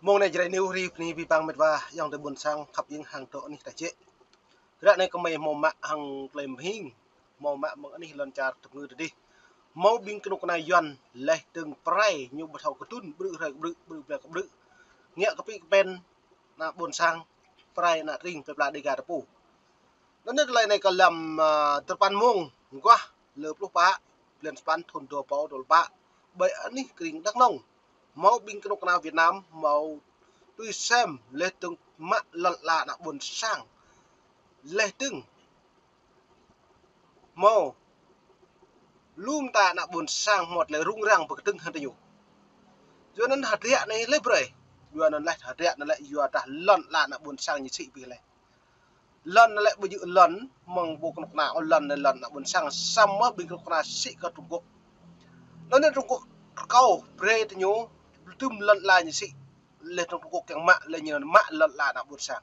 mong này jadi new rip ni bipang medwa yang de bun sang khap yang hang to ni ta che ra này có mày mò mạ hang lem hing mò mạ mong ni lon char tập ngư đi mau bing kenu kana yon leh từng prai nyu bật hậu tun bự bự nghĩa cái pi pen na bun sang prai na ring pe pla de ga pu nó nước này còn làm terpan mung quá lợp lúc pa liền span thôn đồ bao đồ pa bởi anh ấy kinh đắc nông máu binh kenu kana Việt Nam mau tôi xem leh từng mạ lợn lạ na bun sang leh từng mau lum ta nak bun sang một le rung rang bực tưng hơn nhiều cho nên hạt rẻ này lấy bưởi vừa nó lại hạt rẻ nó lại vừa ta lần là nak bun sang như chị vì này lần nó lại bây giờ lần mong bộ con nào lần này lần nak bun sang sam á bình con nào sĩ cả Trung Quốc nó nên Trung Quốc câu bưởi thì nhú tùm lần là như chị lên Trung Quốc càng mạ lên như mạ lần là nak bun sang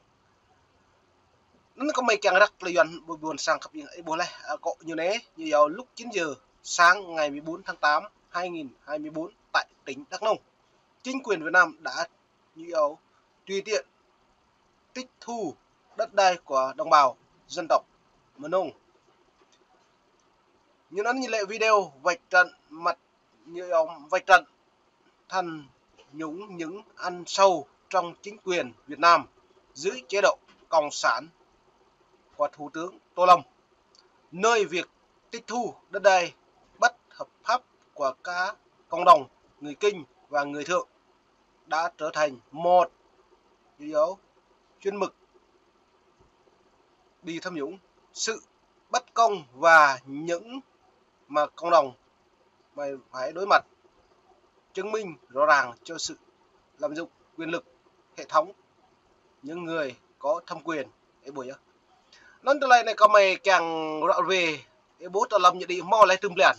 nó có mấy càng rắc lợi nhuận buồn sang khắp những ấy bố này có như thế như vào lúc 9 giờ sáng ngày 14 tháng 8 2024 tại tỉnh Đắk Nông, chính quyền Việt Nam đã như vào tùy tiện tịch thu đất đai của đồng bào dân tộc Mơ Nông. Như nó như lệ video vạch trận mặt như ông vạch trận thần nhúng những ăn sâu trong chính quyền Việt Nam dưới chế độ cộng sản của Thủ tướng Tô Lâm, nơi việc tịch thu đất đai bất hợp pháp của các cộng đồng người Kinh và người Thượng đã trở thành một dấu chuyên mực đi tham nhũng, sự bất công và những mà cộng đồng phải đối mặt, chứng minh rõ ràng cho sự lạm dụng quyền lực hệ thống những người có thẩm quyền ấy buổi nó từ này có mày càng rõ về bố Tô Lâm nhận đi mau lấy tùm liền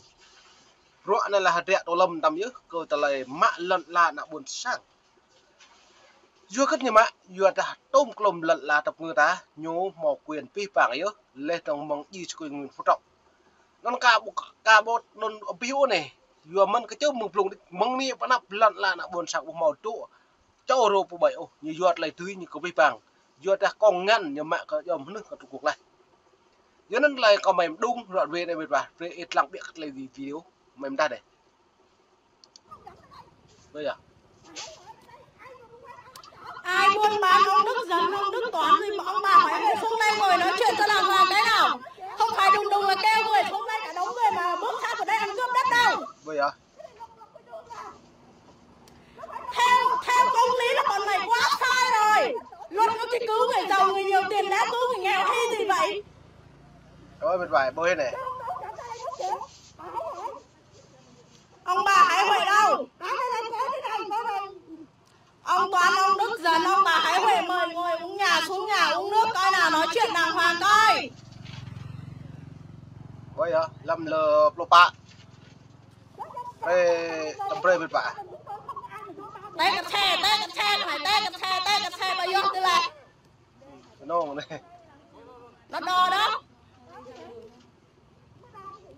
rõ này là hạt rẻ Tô Lâm tầm nhớ rồi từ này mạ lợn là nạ buồn sang vừa cất như mạ vừa ta tôm lồng lợn là tập người ta nhố mò quyền pi phẳng ấy lên trong mong đi cho quyền phúc trọng nó ca bộ non biu này vừa mình cái chỗ mực lùng mong ni vẫn nạp lợn là nạ buồn sang màu tụ cho rồi phụ bảy như vừa lại tưới như có pi phẳng vừa ta còn ngăn như mạ có dòng nước ở Trung Quốc này cho nên là có mày đúng rõ về đây và về ít lặng biết là gì video mày ta để bây giờ ai buôn bán ông Đức Dấn ông Đức Toán thì ông bà phải người xuống đây ngồi nói chuyện cho làm vào cái nào không phải đùng đùng là kêu người xuống đây cả đống người mà bước sang vào đây ăn cướp đất đâu bây giờ theo công lý là bọn này quá sai rồi luật nó chỉ cứu người giàu người nhiều tiền đã cứu người nghèo hay gì vậy ơi bên ngoài bơi này ông bà hãy vậy đâu ông Toán ông Đức Dấn ông bà hãy huệ mời ngồi uống nhà xuống nhà uống nước coi nào nói chuyện đàng hoàng coi bây giờ làm lờ lô bạ về tầm bơi bên ngoài té cái xe phải té cái xe bao nhiêu tư lại nó này nó đo đó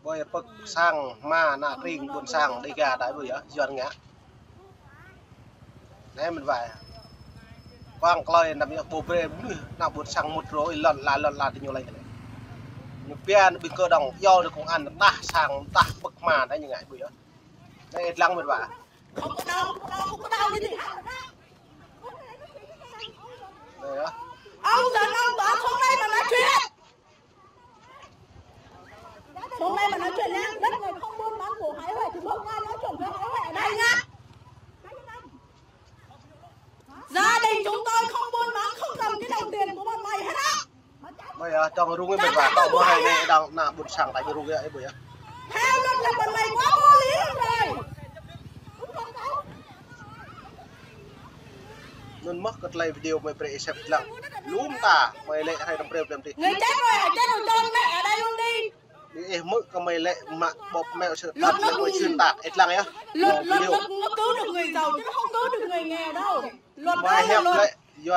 bây giờ bậc sang ma nạ ring buồn sang đi gà tại bây giờ dọn ngã nè mình về quang coi nằm như bồ bê nào buồn sang một rồi lần là thì nhiều này nhưng pian bị cơ đồng do được cũng ăn ta sang ta bậc mà đấy như ngày bây giờ đây lăng mình về không có đau cái gì đây đó ông Dấn ông Toán xuống đây mà nói chuyện xuống đây mà nói chuyện nhá đất người không buôn bán của Hải Huệ thì bước ra nói chuyện với Hải Huệ ở đây nhá gia đình chúng tôi không buôn bán không cầm cái đồng tiền của bọn mày hết á bây giờ trong rung cái mình vào cậu này này đang là buồn sang tại cái rung cái ấy bây giờ theo luật là bọn mày quá vô lý rồi nên mất cái like video mày phải xem lặng lúm ta mày lệ hay đâm rêu làm gì người chết rồi chôn mẹ ở đây luôn đi đi mức cái mày lệ mà bọc mèo sự thật là mày xuyên tạc ít lặng nhá luật nó cứu được người giàu chứ nó không cứu được người nghèo đâu luật đây là luật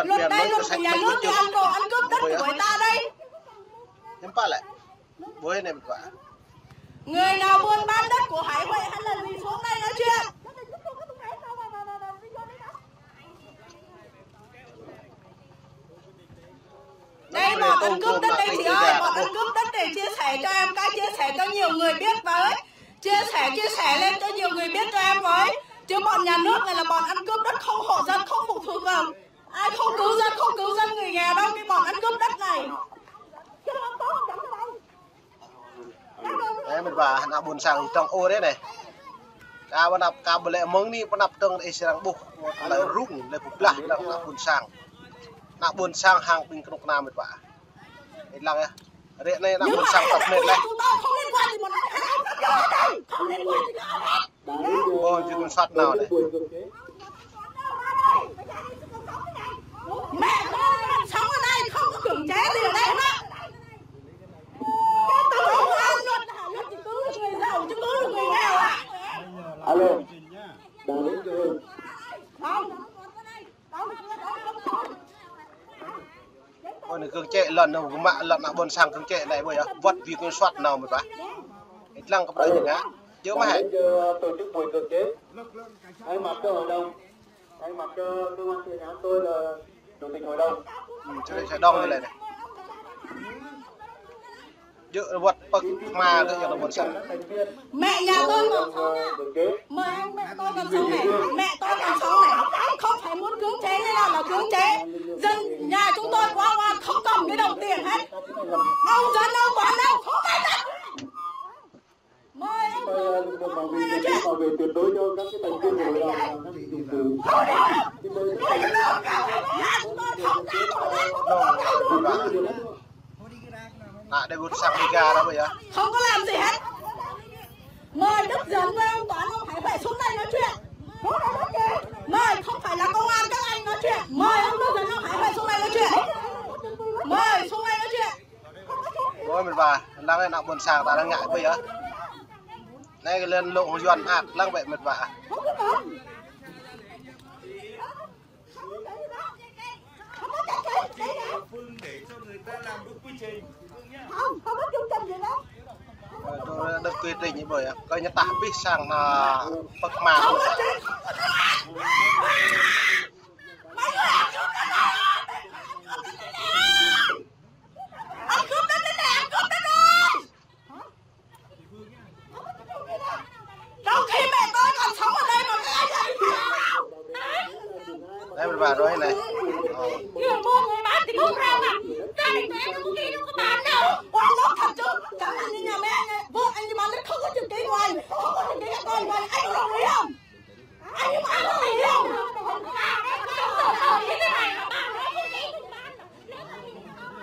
luật đây luật của nhà nước cho ăn đồ ăn cướp đất của người ta đây nhưng phải lại bố này một quả người nào buôn bán đất của Hải Huệ hay là gì xuống đây nói chuyện ăn cướp đất đây chị ơi, bọn ăn cướp đất để chia sẻ cho em cái, chia sẻ cho nhiều người biết với, chia sẻ lên cho nhiều người biết cho em với, chứ bọn nhà nước này là bọn ăn cướp đất, không hộ dân, không phụ thuộc vào ai, không cứu dân người nghèo đâu, cái bọn ăn cướp đất này. Đấy mình và hắn buồn sang trong ô đấy này. Cá bắt nạp cá bự lệ mông ni bắt nạp tông để serang buh là rung là bục lah là nạp buồn sang hàng bình công nam mình và cái lăng á rễ này nạp buồn sang tập nền này. Ôi chứ con soát nào này. Mẹ con sống ở đây không có cưỡng chế gì ở đây nữa. Không ăn luật chỉ cứu được người giàu chứ cứu được người nghèo à. Alo. Đang đến chưa? Ôi này cương trệ lần đâu mạ lần nào buồn sang cương trệ này bây giờ vật vì con soát nào mình phải. Cái lăng có đấy nhá. Chứ mà hãy tổ chức buổi cưỡng chế. Anh mặc cho hội đồng. Anh mặc cho cơ quan thi hành án tôi là chủ tịch hội đồng. Cho nên sẽ đông như này này. Dự vật bậc mà cái là buồn sang. Mẹ nhà tôi còn sống này. Mời anh, mẹ tôi còn sống này. Mẹ tôi còn sống này. Không phải muốn cưỡng chế thế nào là cưỡng chế. Dân nhà chúng tôi qua không cầm cái đồng tiền hết. Ông dân đâu quán đâu không phải đâu. Mời anh. Bảo vệ tuyệt đối cho các cái thành viên của hội đồng và các vị dùng từ. Nhà chúng tôi không ra. Đây buồn sang đi gà đó bây giờ. Không có làm gì hết. Mời Đức Dẫn với ông Toán ông phải về xuống đây nói chuyện. Mời không phải là công an các anh nói chuyện. Mời ông Đức Dẫn ông phải về xuống đây nói chuyện. Mời xuống đây nói chuyện. Ôi mình vào lăng này nào buồn sang ta đang ngại bây giờ. Đây lên lộ doan ạt lăng vậy mệt vả. Để cho người ta làm đúng quy trình. Không có chương trình gì đâu. Tôi đất quy trình như bởi coi như ta biết sang là bậc mà. Trong khi mẹ tôi còn sống ở đây mà cái đây mình vào rồi này. Người mua người bán thì không ra mà. Gia đình tụi em không đi đâu có bán đâu. Oan lót thật chứ. Chẳng hạn như nhà mẹ anh, vợ anh đi bán đất không có chữ ký của anh. Không có chữ ký các con của anh. Anh có đồng ý không? Anh nhưng mà anh có đồng ý không?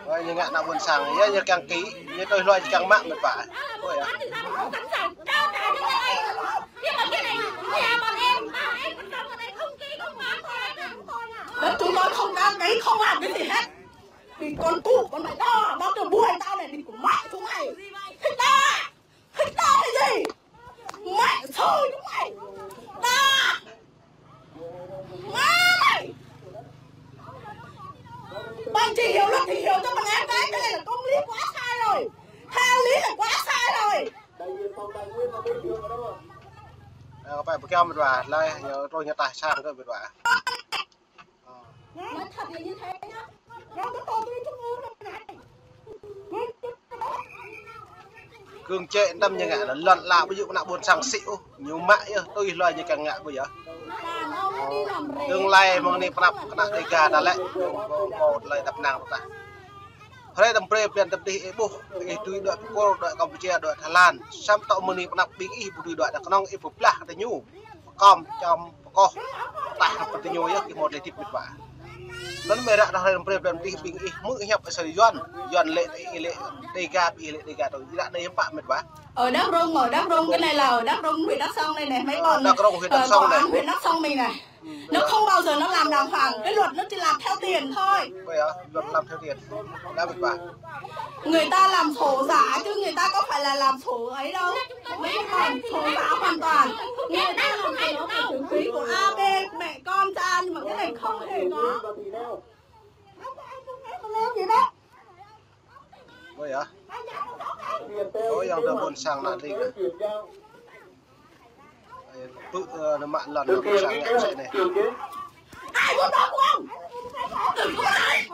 Rồi như ngạn nào buồn sang như càng ký như tôi loại càng mạng mệt vả. Ôi à. Đấy, chúng tôi không ăn đấy, không làm cái gì hết. Thì con cụ, con mày đo từ buổi tao này thì của mẹ chúng mày. Thích ta cái gì? Mẹ thôi chúng mày. Ta. Má mày. Bạn chỉ hiểu luật thì hiểu cho bằng em cái này là công lý quá sai rồi. Theo lý là quá sai rồi. Có phải một keo mệt vả, lại rồi nhà tài sang cơ mệt vả. Nói thật là như thế nhá. Nó có tôi đi trung ương này. Cương trệ đâm như ngạn là lần lạ ví dụ nào buồn sang xịu nhiều mãi tôi loài như càng ngạn bây giờ. Tương lai mong đi nạp cái này gà đã lại một lời đập nàng ta. Hôm nay đâm pre biển đập đi bố cái tuy đội cô đội Campuchia đội Thái Lan sam tạo mừng đi nạp big y bùi đội đã có nông y phục là để nhu com trong co tại học cái nhu cái một lời tip biệt vả. Lớn mẹ đã đâm pre biển đi big y mức nhập sợi doan lệ đây gà rồi đã đây em bạn mệt vả. Ở Đắk Rông cái này là ở Đắk Rông huyện Đắk Song này này mấy con Đắk Rông huyện Đắk Song này huyện Đắk Song mình này nó không bao giờ nó làm đàng hoàng, cái luật nó chỉ làm theo tiền thôi. Vậy à, luật làm theo tiền đã mệt vả. Người ta làm sổ giả chứ người ta có phải là làm sổ ấy đâu, mấy con sổ giả hoàn toàn. Người ta làm sổ của chữ ký của AB mẹ con cha nhưng mà cái này không hề có. Gì đó. Vậy à? Ôi yang dah buồn sang nanti ke? Bự nó mạn lần nó buồn sang ngạn chạy này. Ai muốn đó không? Đừng có ai.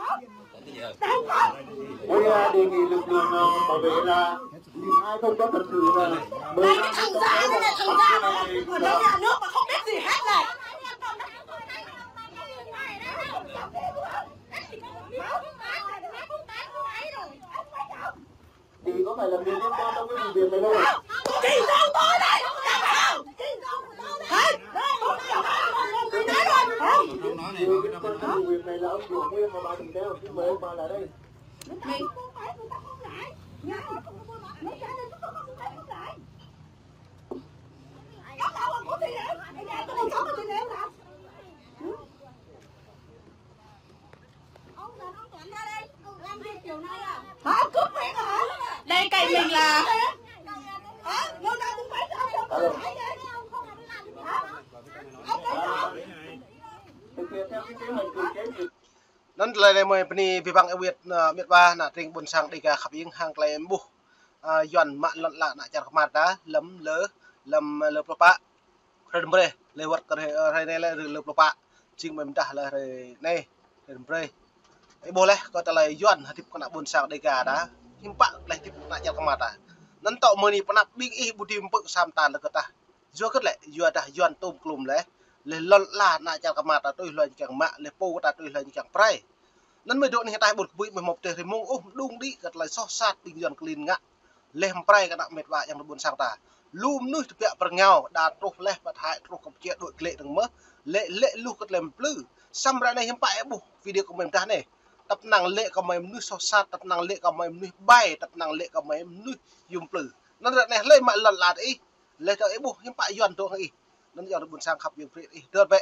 bảo vệ là những ai không có thật sự là đây cái thằng già đây này, thằng già mà ở trong nhà nước mà không biết gì hết này. thì có phải là người liên quan trong cái vụ việc này đâu? Chị dâu tôi đây, em không? Đấy, tôi nói rồi, không? Người liên quan trong vụ việc này là ông Kiều Nguyên và bà Thị Theo, xin mời ông bà lại đây. Mình hả? Cướp miệng hả? Đây cạnh mình là Thực hiện theo cái kế hoạch từ chế. Nan lai mai pani bibang awit mit ba na tring bun sang diga khap ying hang klai embu yon ma lon la na jar khamata lam le propa redembre lewat re ne le propa ching mem dah la re ne redembre ai boleh ko ta lai yon hatip kana bun sang diga da himpa lai tip na jar khamata nan to meni panap bing ih budi mpuk sam ta le kata jo ket le yo dah yon tum klum le lon la na jar khamata tôi loy chang ma le po ta tôi loy chang praiนั้นไม่โดนเหตุใดบุตรบุยไม่หมกเตะริมงอุ้มดุงดีกัดไหลซอซาดปิงยอนกลินงะเล่มไพรกันเม็ดว่ายังระบุนสังตาลูมนุ่ยเปียประเงาดาตรุเละมาถ่ายตรุกับเจี๊ยดโดยเกล็ดถึงเมื่อเละลูกกัดเล่มปลื้อซ้ำไรในหิมไปบุวิดีโอคอมเมนต์ท่านเนี่ยตับนางเละกับไม่นุ่ยซอซาดตับนางเละกับไม่นุ่ยใบตับนางเละกับไม่นุ่ยยุ่มปลื้อนั่นแหละเนี่ยเล่มาหลัดหลัดอีเละเจอไอ้บุหิมไปย้อนตัวอีนั่นยอนระบุนสังขับยังเปรี้ยอีเดินไป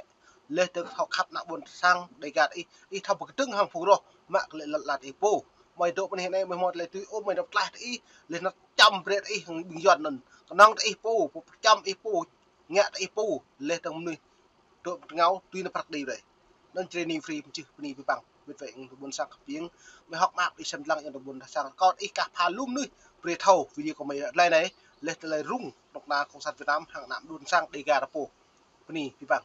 เละถึงเขาขับนักบุญสังได้การอีทำปกตึ้งห้างฟูโรมากเลยหลัดอีปูไม่โดนเห็นไอ้ไม่หมดเลยตุยโอ้ไม่ดับไล่อีเลยนัดจำเปรี้ยอีหึงบิงย้อนนั่นก็น้องอีปูจำอีปูเงี้ยอีปูเลยตั้งมือโดนเงาตุยนับพักดีเลยนั่นเทรนนิ่งฟรีมันชื่อปนีไปบังเป็นแฝงบนสังเพียงไม่ฮอกมากอีสันลังอย่างบนสังก้อนอีกาพาลุ่มนุ้ยเปรี้ยเท่าวิดีโอคอมเมนต์ไรไหนเลยแต่เลยรุ่งนกนาของสัตว์เวียดนามห่างน้ำดุนสังดีการะปูปนีไปบัง